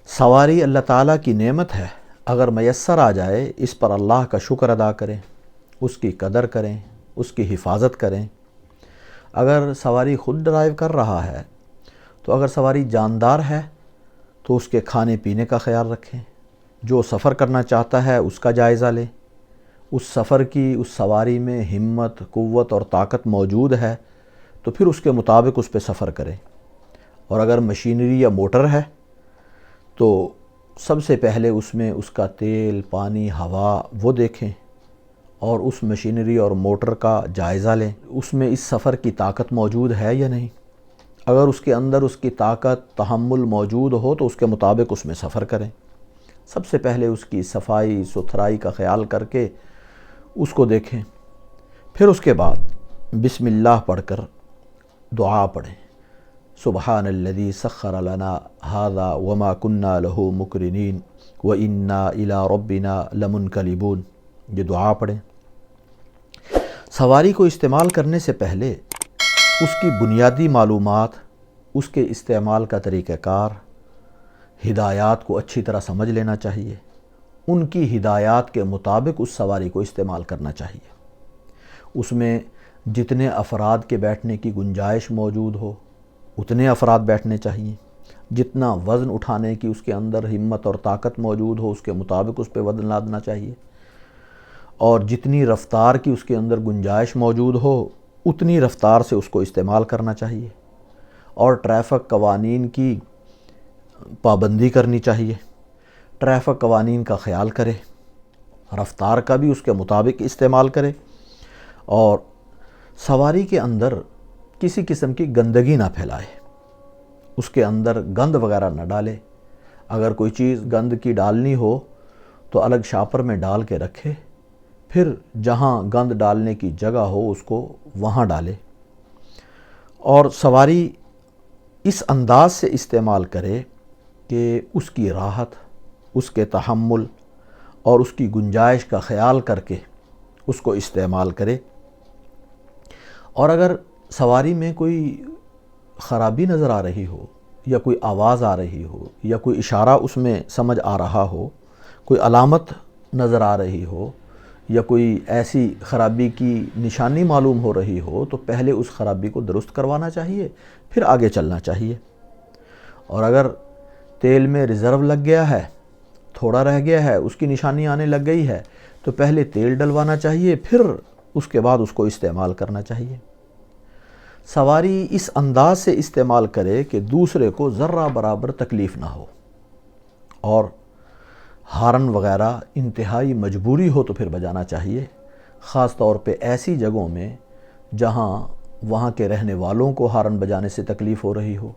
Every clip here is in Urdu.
سواری اللہ تعالیٰ کی نعمت ہے، اگر میسر آ جائے اس پر اللہ کا شکر ادا کریں، اس کی قدر کریں، اس کی حفاظت کریں۔ اگر سواری خود ڈرائیو کر رہا ہے تو اگر سواری جاندار ہے تو اس کے کھانے پینے کا خیال رکھیں، جو سفر کرنا چاہتا ہے اس کا جائزہ لیں، اس سفر کی اس سواری میں ہمت، قوت اور طاقت موجود ہے تو پھر اس کے مطابق اس پہ سفر کریں۔ اور اگر مشینری یا موٹر ہے تو سب سے پہلے اس میں اس کا تیل، پانی، ہوا وہ دیکھیں اور اس مشینری اور موٹر کا جائزہ لیں، اس میں اس سفر کی طاقت موجود ہے یا نہیں۔ اگر اس کے اندر اس کی طاقت، تحمل موجود ہو تو اس کے مطابق اس میں سفر کریں۔ سب سے پہلے اس کی صفائی ستھرائی کا خیال کر کے اس کو دیکھیں، پھر اس کے بعد بسم اللہ پڑھ کر دعا پڑھیں۔ سبحان الذی سخر لنا ھذا وما کنا لہ مقرنین وانا الی ربنا لمنقلبون، یہ دعا پڑھیں۔ سواری کو استعمال کرنے سے پہلے اس کی بنیادی معلومات، اس کے استعمال کا طریقہ کار، ہدایات کو اچھی طرح سمجھ لینا چاہیے۔ ان کی ہدایات کے مطابق اس سواری کو استعمال کرنا چاہیے۔ اس میں جتنے افراد کے بیٹھنے کی گنجائش موجود ہو اتنے افراد بیٹھنے چاہیے، جتنا وزن اٹھانے کی اس کے اندر ہمت اور طاقت موجود ہو اس کے مطابق اس پہ وزن لادنا چاہیے، اور جتنی رفتار کی اس کے اندر گنجائش موجود ہو اتنی رفتار سے اس کو استعمال کرنا چاہیے، اور ٹریفک قوانین کی پابندی کرنی چاہیے۔ ٹریفک قوانین کا خیال کرے، رفتار کا بھی اس کے مطابق استعمال کرے، اور سواری کے اندر کسی قسم کی گندگی نہ پھیلائے، اس کے اندر گند وغیرہ نہ ڈالے۔ اگر کوئی چیز گند کی ڈالنی ہو تو الگ شاپر میں ڈال کے رکھے، پھر جہاں گند ڈالنے کی جگہ ہو اس کو وہاں ڈالے، اور سواری اس انداز سے استعمال کرے کہ اس کی راحت، اس کے تحمل اور اس کی گنجائش کا خیال کر کے اس کو استعمال کرے۔ اور اگر سواری میں کوئی خرابی نظر آ رہی ہو، یا کوئی آواز آ رہی ہو، یا کوئی اشارہ اس میں سمجھ آ رہا ہو، کوئی علامت نظر آ رہی ہو، یا کوئی ایسی خرابی کی نشانی معلوم ہو رہی ہو تو پہلے اس خرابی کو درست کروانا چاہیے، پھر آگے چلنا چاہیے۔ اور اگر تیل میں ریزرو لگ گیا ہے، تھوڑا رہ گیا ہے، اس کی نشانی آنے لگ گئی ہے تو پہلے تیل ڈلوانا چاہیے، پھر اس کے بعد اس کو استعمال کرنا چاہیے۔ سواری اس انداز سے استعمال کرے کہ دوسرے کو ذرہ برابر تکلیف نہ ہو، اور ہارن وغیرہ انتہائی مجبوری ہو تو پھر بجانا چاہیے، خاص طور پہ ایسی جگہوں میں جہاں وہاں کے رہنے والوں کو ہارن بجانے سے تکلیف ہو رہی ہو،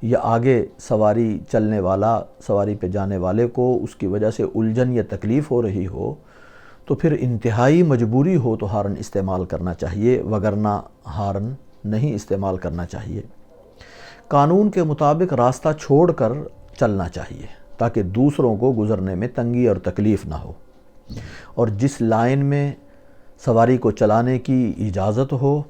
یا آگے سواری چلنے والا، سواری پہ جانے والے کو اس کی وجہ سے الجھن یا تکلیف ہو رہی ہو، تو پھر انتہائی مجبوری ہو تو ہارن استعمال کرنا چاہیے، وگرنہ ہارن نہیں استعمال کرنا چاہیے۔ قانون کے مطابق راستہ چھوڑ کر چلنا چاہیے تاکہ دوسروں کو گزرنے میں تنگی اور تکلیف نہ ہو، اور جس لائن میں سواری کو چلانے کی اجازت ہو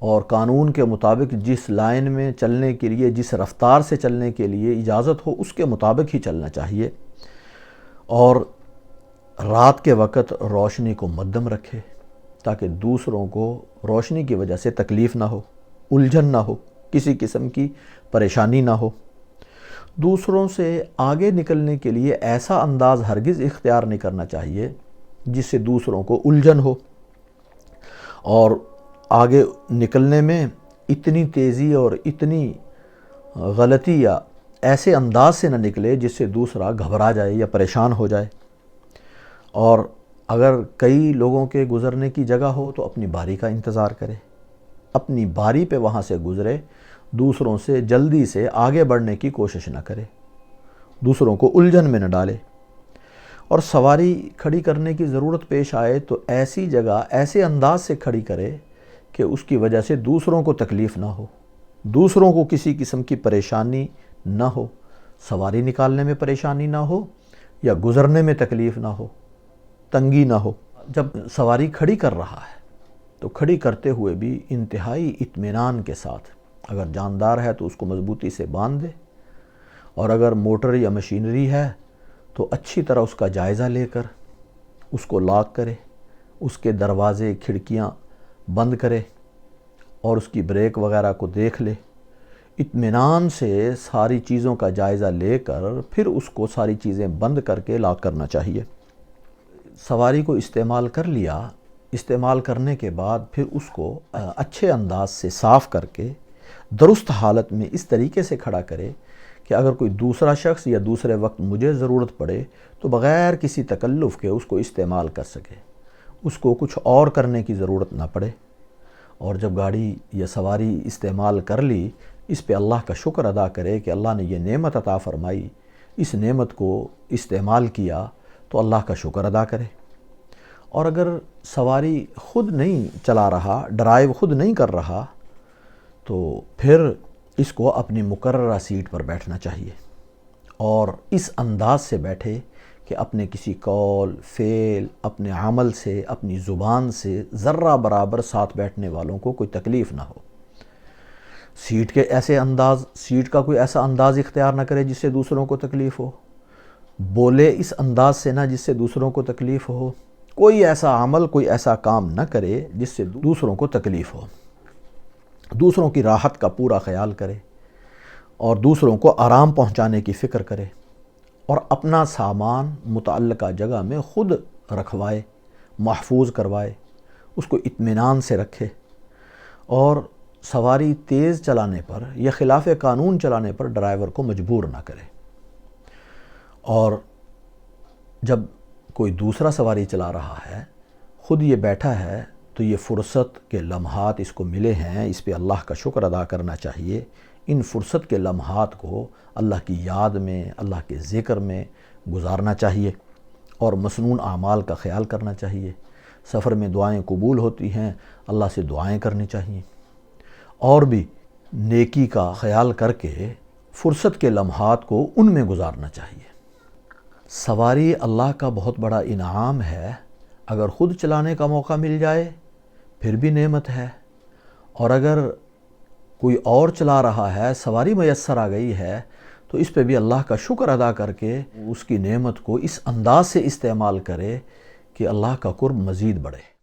اور قانون کے مطابق جس لائن میں چلنے کے لیے، جس رفتار سے چلنے کے لیے اجازت ہو اس کے مطابق ہی چلنا چاہیے، اور رات کے وقت روشنی کو مدھم رکھے تاکہ دوسروں کو روشنی کی وجہ سے تکلیف نہ ہو، الجھن نہ ہو، کسی قسم کی پریشانی نہ ہو۔ دوسروں سے آگے نکلنے کے لیے ایسا انداز ہرگز اختیار نہیں کرنا چاہیے جس سے دوسروں کو الجھن ہو، اور آگے نکلنے میں اتنی تیزی اور اتنی غلطی یا ایسے انداز سے نہ نکلے جس سے دوسرا گھبرا جائے یا پریشان ہو جائے۔ اور اگر کئی لوگوں کے گزرنے کی جگہ ہو تو اپنی باری کا انتظار کرے، اپنی باری پہ وہاں سے گزرے، دوسروں سے جلدی سے آگے بڑھنے کی کوشش نہ کرے، دوسروں کو الجھن میں نہ ڈالے۔ اور سواری کھڑی کرنے کی ضرورت پیش آئے تو ایسی جگہ ایسے انداز سے کھڑی کرے کہ اس کی وجہ سے دوسروں کو تکلیف نہ ہو، دوسروں کو کسی قسم کی پریشانی نہ ہو، سواری نکالنے میں پریشانی نہ ہو یا گزرنے میں تکلیف نہ ہو، تنگی نہ ہو۔ جب سواری کھڑی کر رہا ہے تو کھڑی کرتے ہوئے بھی انتہائی اطمینان کے ساتھ، اگر جاندار ہے تو اس کو مضبوطی سے باندھ دے، اور اگر موٹر یا مشینری ہے تو اچھی طرح اس کا جائزہ لے کر اس کو لاک کرے، اس کے دروازے کھڑکیاں بند کرے اور اس کی بریک وغیرہ کو دیکھ لے، اطمینان سے ساری چیزوں کا جائزہ لے کر پھر اس کو ساری چیزیں بند کر کے لاک کرنا چاہیے۔ سواری کو استعمال کر لیا، استعمال کرنے کے بعد پھر اس کو اچھے انداز سے صاف کر کے درست حالت میں اس طریقے سے کھڑا کرے کہ اگر کوئی دوسرا شخص یا دوسرے وقت مجھے ضرورت پڑے تو بغیر کسی تکلف کے اس کو استعمال کر سکے، اس کو کچھ اور کرنے کی ضرورت نہ پڑے۔ اور جب گاڑی یا سواری استعمال کر لی، اس پہ اللہ کا شکر ادا کرے کہ اللہ نے یہ نعمت عطا فرمائی، اس نعمت کو استعمال کیا تو اللہ کا شکر ادا کرے۔ اور اگر سواری خود نہیں چلا رہا، ڈرائیو خود نہیں کر رہا، تو پھر اس کو اپنی مقررہ سیٹ پر بیٹھنا چاہیے اور اس انداز سے بیٹھے کہ اپنے کسی قول، فعل، اپنے عمل سے، اپنی زبان سے ذرہ برابر ساتھ بیٹھنے والوں کو کوئی تکلیف نہ ہو۔ سیٹ کا کوئی ایسا انداز اختیار نہ کرے جس سے دوسروں کو تکلیف ہو، بولے اس انداز سے نہ جس سے دوسروں کو تکلیف ہو، کوئی ایسا عمل، کوئی ایسا کام نہ کرے جس سے دوسروں کو تکلیف ہو، دوسروں کی راحت کا پورا خیال کرے اور دوسروں کو آرام پہنچانے کی فکر کرے اور اپنا سامان متعلقہ جگہ میں خود رکھوائے، محفوظ کروائے، اس کو اطمینان سے رکھے اور سواری تیز چلانے پر یا خلاف قانون چلانے پر ڈرائیور کو مجبور نہ کرے۔ اور جب کوئی دوسرا سواری چلا رہا ہے، خود یہ بیٹھا ہے، تو یہ فرصت کے لمحات اس کو ملے ہیں، اس پہ اللہ کا شکر ادا کرنا چاہیے۔ ان فرصت کے لمحات کو اللہ کی یاد میں، اللہ کے ذکر میں گزارنا چاہیے اور مسنون اعمال کا خیال کرنا چاہیے۔ سفر میں دعائیں قبول ہوتی ہیں، اللہ سے دعائیں کرنی چاہیے اور بھی نیکی کا خیال کر کے فرصت کے لمحات کو ان میں گزارنا چاہیے۔ سواری اللہ کا بہت بڑا انعام ہے، اگر خود چلانے کا موقع مل جائے پھر بھی نعمت ہے، اور اگر کوئی اور چلا رہا ہے، سواری میسر آ گئی ہے، تو اس پہ بھی اللہ کا شکر ادا کر کے اس کی نعمت کو اس انداز سے استعمال کرے کہ اللہ کا قرب مزید بڑھے۔